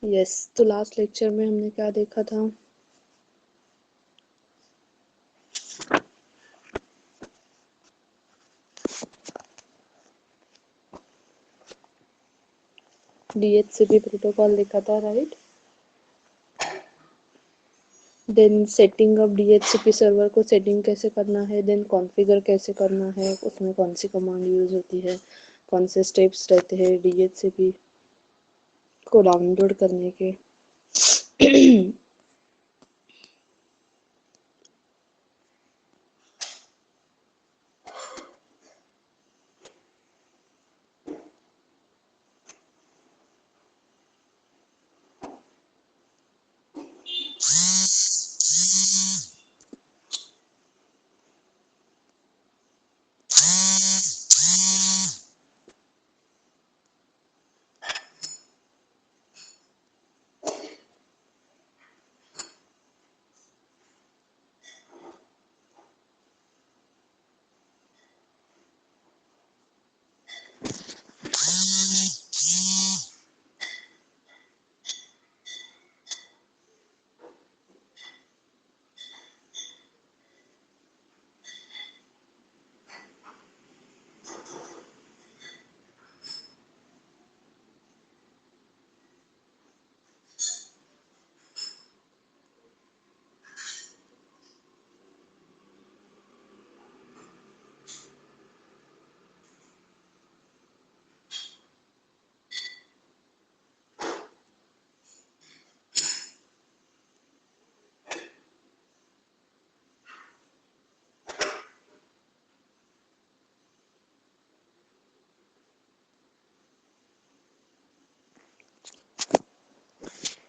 Yes, तो last lecture में हमने क्या देखा था? DHCP प्रोटोकॉल देखा था, right? Then setting up DHCP server को सेटिंग कैसे करना है, देन कॉन्फ़िगर कैसे करना है, उसमें कौन सी कमांड यूज होती है, कौन से स्टेप्स रहते हैं DHCP को डाउनलोड करने के।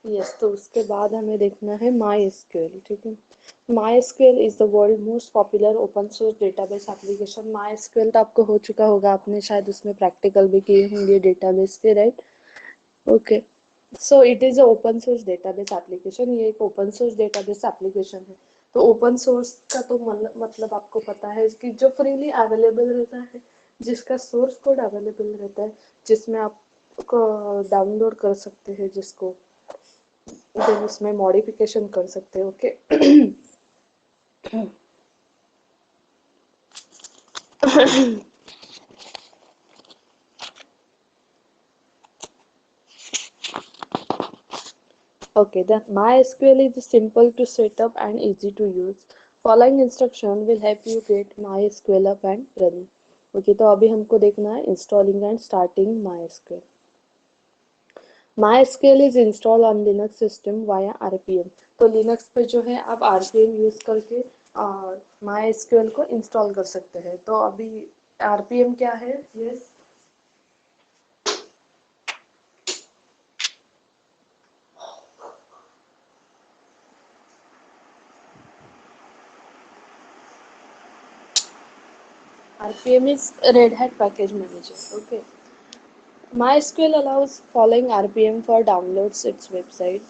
यस, तो उसके बाद हमें देखना है MySQL, ठीक है। MySQL is the world most popular open source database application. MySQL तो आपको हो चुका होगा, आपने शायद उसमें प्रैक्टिकल भी किए होंगे डेटाबेस के, right? Okay, so it is a open source database application. ये एक ओपन सोर्स डेटाबेस एप्लीकेशन है। तो ओपन सोर्स का तो मतलब आपको पता है कि जो फ्रीली अवेलेबल रहता है, जिसका सोर्स कोड अवेलेबल रहता है, जिसमें आप डाउनलोड कर सकते हैं, जिसको देन उसमें मॉडिफिकेशन कर सकते हैं। Okay. Okay, then MySQL is simple to set up and easy to use. Following instruction will help you get MySQL up and running. Okay, तो अभी हमको देखना है installing and starting MySQL. MySQL is installed on Linux system via RPM. तो Linux पे जो है आप RPM यूज करके MySQL को इंस्टॉल कर सकते हैं। तो अभी RPM क्या है? Yes, RPM is Red Hat Package Manager. Okay. MySQL allows following RPM for downloads its website.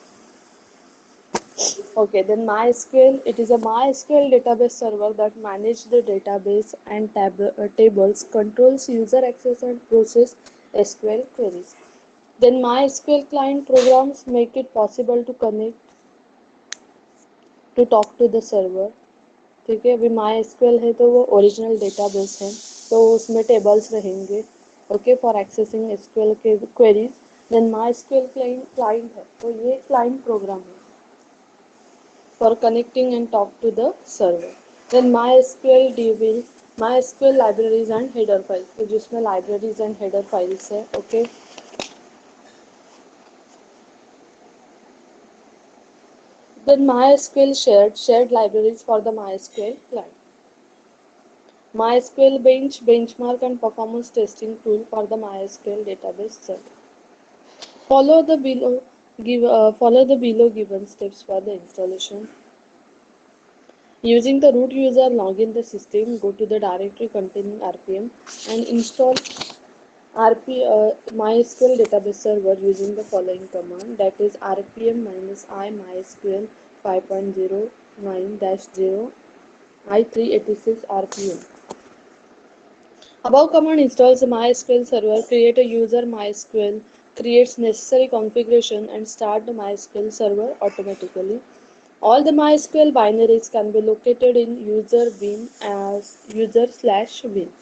Okay, then MySQL, it is a MySQL database server that manages the database and tables, controls user access and process SQL queries. Then MySQL client programs make it possible to connect to talk to the server. ठीक है, अभी my SQL है तो वो original database है, तो उसमें tables रहेंगे। ओके, फॉर एक्सेसिंग एसक्यूएल के queries. Then my SQL client है, तो ये क्लाइंट प्रोग्राम है for connecting and talk to the server. Then my SQL DB, my SQL libraries and header files, तो जिसमें लाइब्रेरीज एंड हेडर फाइल्स है। Okay, then my SQL shared libraries for the MySQL client. MySQL benchmark and performance testing tool for the MySQL database server. Follow the below follow the below given steps for the installation. Using the root user, log in the system, go to the directory containing RPM and install MySQL database server using the following command, that is rpm-i mysql 5.09-0 i386 rpm. Above command installs the MySQL server. Create a user MySQL creates necessary configuration and start the MySQL server automatically. All the MySQL binaries can be located in user bin as user/bin.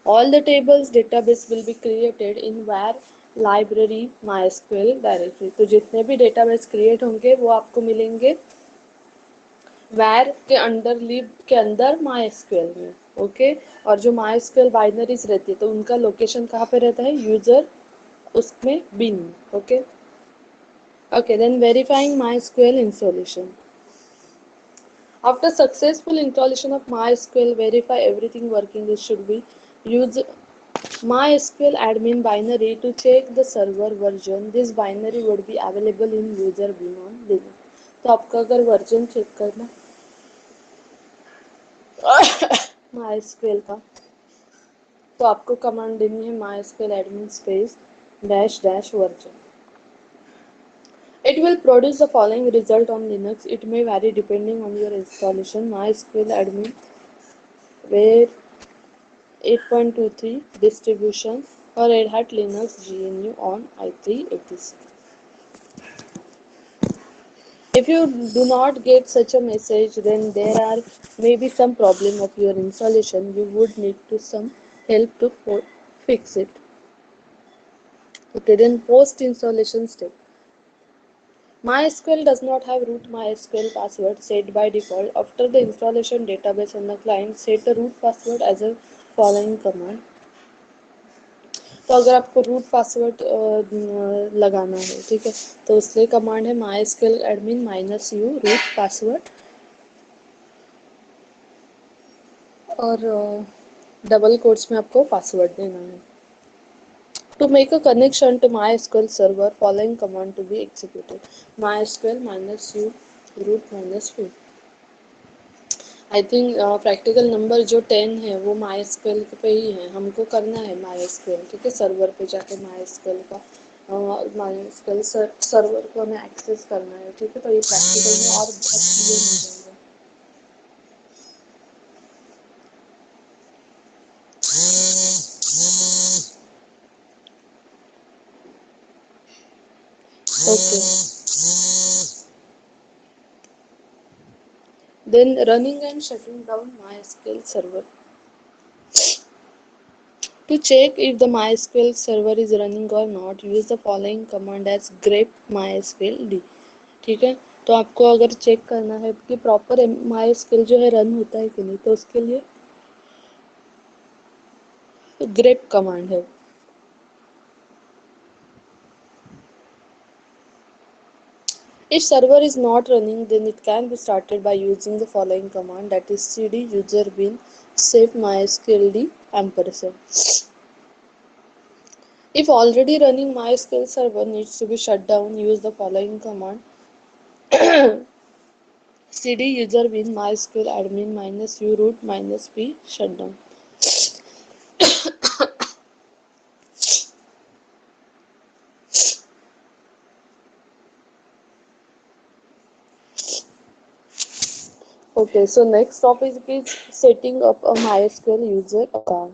All the tables database will be created in where library MySQL directory. तो जितने भी database create होंगे वो आपको मिलेंगे where के under लिब के अंदर MySQL में. ओके और जो MySQL बाइनरीज रहती है तो उनका लोकेशन कहाँ पे रहता है यूजर उसमें bin. Okay okay then verifying MySQL installation. After successful installation of MySQL, verify everything working. This should be use MySQL admin binary to check the server version. This binary would be available in user bin on Linux. तो आपका अगर version check करना MySQL का तो आपको command देनी है MySQL admin space dash dash version. It will produce the following result on Linux. It may vary depending on your installation. MySQL admin where 8.23 distribution for Red Hat Linux GNU on i386. If you do not get such a message, then there are maybe some problem of your installation. You would need to some help to fix it. Okay, then post installation step. MySQL does not have root MySQL password set by default. After the installation database on the client, set the root password as a following command. तो अगर आपको root password लगाना है ठीक है तो उसके command है MySQL admin -u root password और डबल कोट्स में आपको पासवर्ड देना है. To make a connection to MySQL server, following command to be executed. MySQL -u root -u. I think practical number जो 10 है वो MySQL पे ही है. हमको करना है MySQL ठीक है सर्वर पे जाके MySQL का MySQL सर्वर को हमें एक्सेस करना है ठीक है. तो ये प्रैक्टिकल में और बहुत क्लियर हो जाएगा. Okay then running and shutting down MySQL server. To check if the MySQL server is running or not, use the following command as grep mysqld. ठीक है तो आपको अगर चेक करना है कि प्रॉपर MySQL जो है रन होता है कि नहीं तो उसके लिए grep कमांड है. If server is not running, then it can be started by using the following command, that is cd user bin save mysqld ampersand. If already running MySQL server needs to be shut down, use the following command cd user bin mysql admin -u root -p shutdown. Okay, so next topic is setting up a MySQL user account.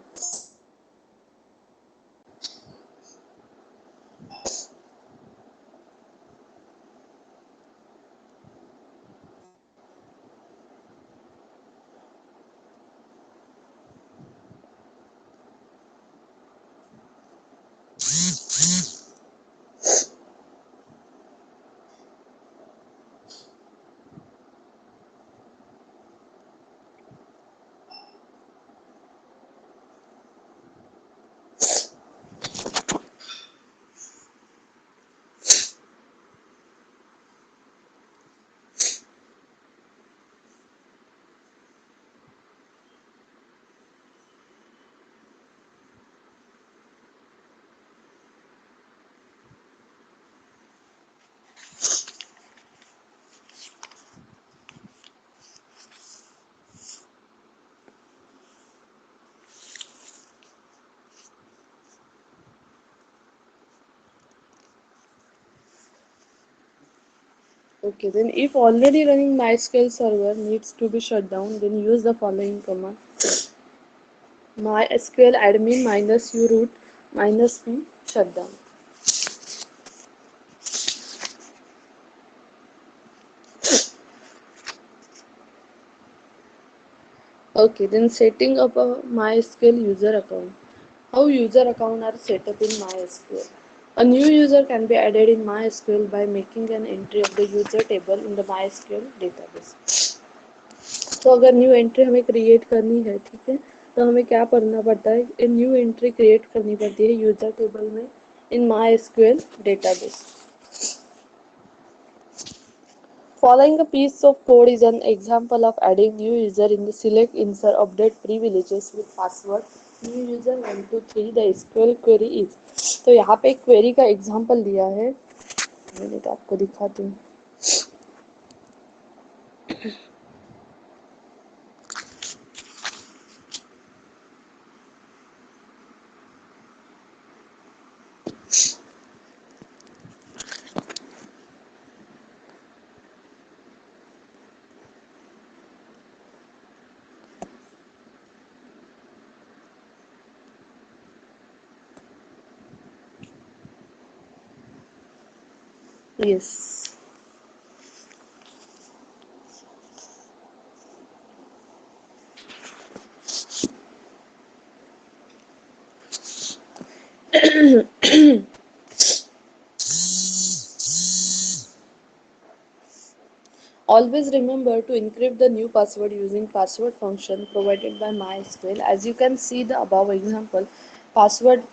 Okay, then if already running MySQL server needs to be shut down, then use the following command MySQL admin -u root -p shutdown. Okay, then setting up a MySQL user account. How user account are set up in MySQL? A new user can be added in MySQL by making an entry of the user table in the MySQL database. तो अगर new entry हमें create करनी है, ठीक है, तो हमें क्या करना पड़ता है, एक न्यू एंट्री क्रिएट करनी पड़ती है यूजर टेबल में इन MySQL database. Following a piece of code is an example of adding new user in the select insert update privileges with password new user 123 the SQL query is. तो यहाँ पे एक query का example दिया है, मैंने तो आपको दिखाती हूँ. Yes. Always remember to encrypt the new password using password function provided by MySQL. As you can see the above example, password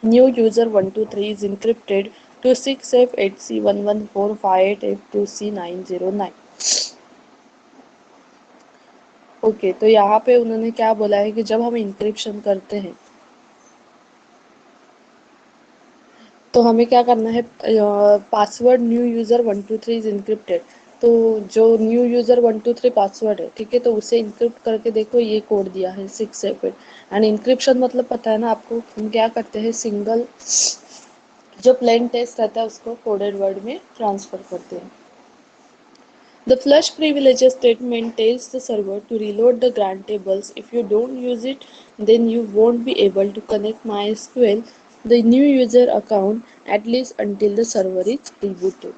new user 123 is encrypted to 6F8C114582C909. Okay, तो यहाँ पे उन्होंने क्या बोला है कि जब हम इंक्रिप्शन करते हैं तो हमें क्या करना है, password new user 123 is encrypted. तो जो न्यू यूज़र 123 पासवर्ड है, ठीक है, तो उसे इनक्रिप्ट करके देखो, ये कोड दिया है 6 एंड इंक्रिप्शन मतलब पता है ना आपको, हम क्या करते हैं, सिंगल जो प्लेन टेक्स्ट रहता है उसको कोडेड वर्ड में ट्रांसफर करते हैं. The flush privileges statement tells the server to reload the grant tables. If you don't use it, then you won't be able to connect MySQL, the new user account, at least until the server is rebooted.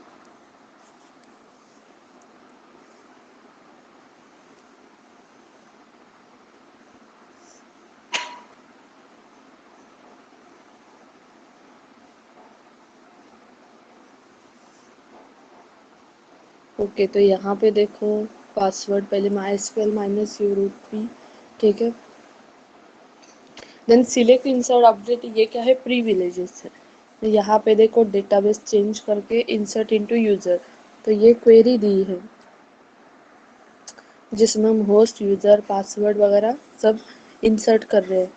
Okay, तो यहाँ पे देखो password पहले MySQL -u root p, ठीक है. Then select insert update, ये क्या है, प्रीविलेजेस है. तो यहाँ पे देखो डेटाबेस चेंज करके इंसर्ट इनटू यूजर, तो ये क्वेरी दी है जिसमें हम होस्ट यूजर पासवर्ड वगैरह सब इंसर्ट कर रहे हैं.